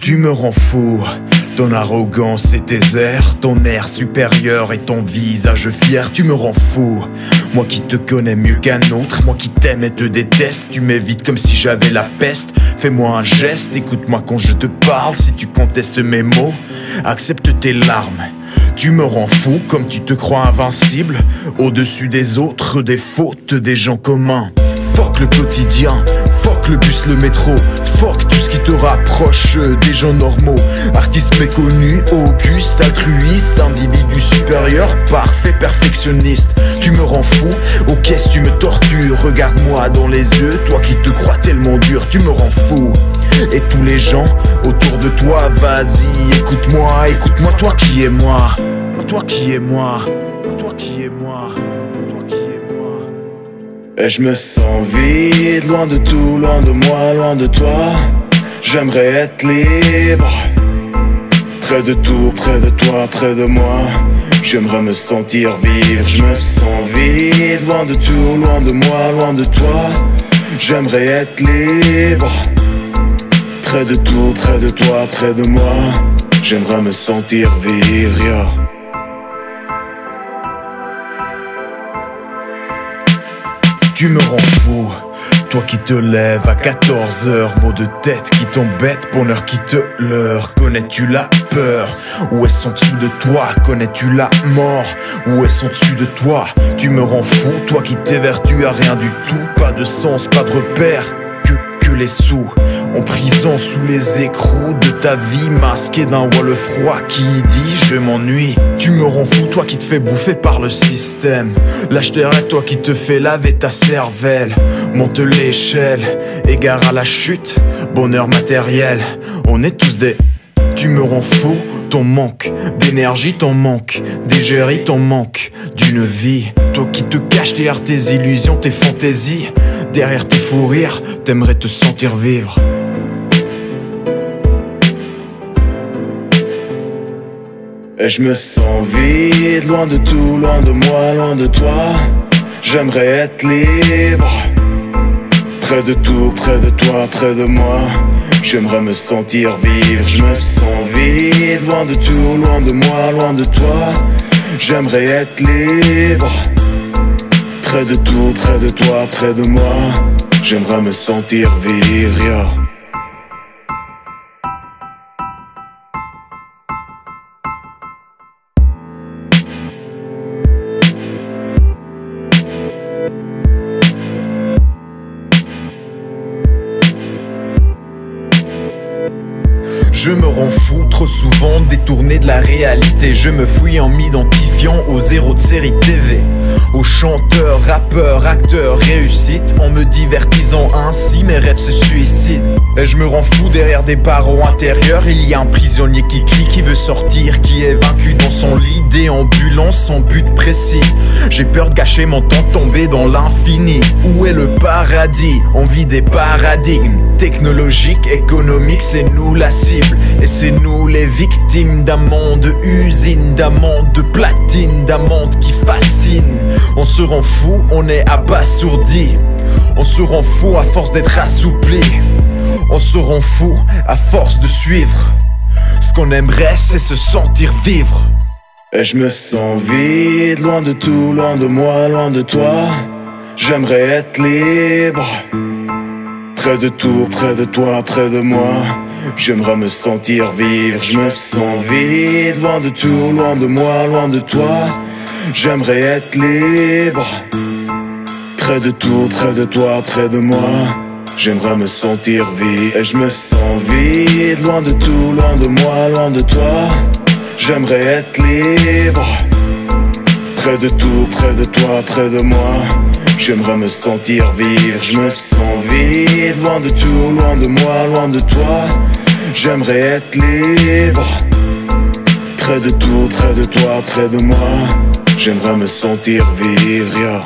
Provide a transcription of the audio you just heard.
Tu me rends fou, ton arrogance et tes airs, ton air supérieur et ton visage fier. Tu me rends fou, moi qui te connais mieux qu'un autre, moi qui t'aime et te déteste. Tu m'évites comme si j'avais la peste. Fais-moi un geste, écoute-moi quand je te parle. Si tu contestes mes mots, accepte tes larmes. Tu me rends fou comme tu te crois invincible, au-dessus des autres, des fautes des gens communs. Fuck le quotidien, fuck le bus, le métro, fuck tout ce qui te rapproche des gens normaux. Artiste méconnu, auguste, altruiste, individu supérieur, parfait, perfectionniste. Tu me rends fou, ok si tu me tortures. Regarde-moi dans les yeux, toi qui te crois tellement dur. Tu me rends fou, et tous les gens autour de toi, vas-y, écoute-moi, écoute-moi, toi qui es moi. Toi qui es moi, toi qui es moi, toi qui es moi. Et je me sens vide, loin de tout, loin de moi, loin de toi. J'aimerais être libre, près de tout, près de toi, près de moi. J'aimerais me sentir vivre. Je me sens vide, loin de tout, loin de moi, loin de toi. J'aimerais être libre, près de tout, près de toi, près de moi. J'aimerais me sentir vivre, yeah. Tu me rends fou, toi qui te lèves à 14h, mots de tête qui t'embêtent, bonheur qui te leurre. Connais-tu la peur? Où est-ce en dessous de toi? Connais-tu la mort? Où est-ce en dessus de toi? Tu me rends fou, toi qui t'évertues à rien du tout, pas de sens, pas de repère, que les sous. En prison sous les écrous de ta vie, masqué d'un voile froid qui dit je m'ennuie. Tu me rends fou, toi qui te fais bouffer par le système. Lâche tes rêves, toi qui te fais laver ta cervelle. Monte l'échelle, égare à la chute, bonheur matériel. On est tous des... Tu me rends fou, ton manque d'énergie, ton manque d'égérie, ton manque d'une vie. Toi qui te caches derrière tes illusions, tes fantaisies, derrière tes fous rires, t'aimerais te sentir vivre. Et je me sens vide, loin de tout, loin de moi, loin de toi. J'aimerais être libre, près de tout, près de toi, près de moi. J'aimerais me sentir vivre. Je me sens vide, loin de tout, loin de moi, loin de toi. J'aimerais être libre, près de tout, près de toi, près de moi. J'aimerais me sentir vivre, yeah. Je me rends fou, trop souvent détourné de la réalité. Je me fouille en m'identifiant aux héros de série TV, aux chanteurs, rappeurs, acteurs, réussite. En me divertissant ainsi, mes rêves se suicident. Et je me rends fou derrière des barreaux intérieurs. Il y a un prisonnier qui crie, qui veut sortir, qui est vaincu dans son lit, déambulant sans but précis. J'ai peur de gâcher mon temps, tomber dans l'infini. Où est le paradis? On vit des paradigmes technologiques, économiques, c'est nous la cible. Et c'est nous les victimes d'un monde usine, d'un monde de platine, d'un monde qui fascine. On se rend fou, on est abasourdi. On se rend fou à force d'être assoupli. On se rend fou à force de suivre. Ce qu'on aimerait, c'est se sentir vivre. Et je me sens vide, loin de tout, loin de moi, loin de toi. J'aimerais être libre, près de tout, près de toi, près de moi. J'aimerais me sentir vivre. Je me sens vide, loin de tout, loin de moi, loin de toi. J'aimerais être libre, près de tout, près de toi, près de moi. J'aimerais me sentir vivre. Et je me sens vide, loin de tout, loin de moi, loin de toi. J'aimerais être libre, près de tout, près de toi, près de moi. J'aimerais me sentir vivre. Je me sens vide, loin de tout, loin de moi, loin de toi. J'aimerais être libre, près de tout, près de toi, près de moi. J'aimerais me sentir vivre, yeah.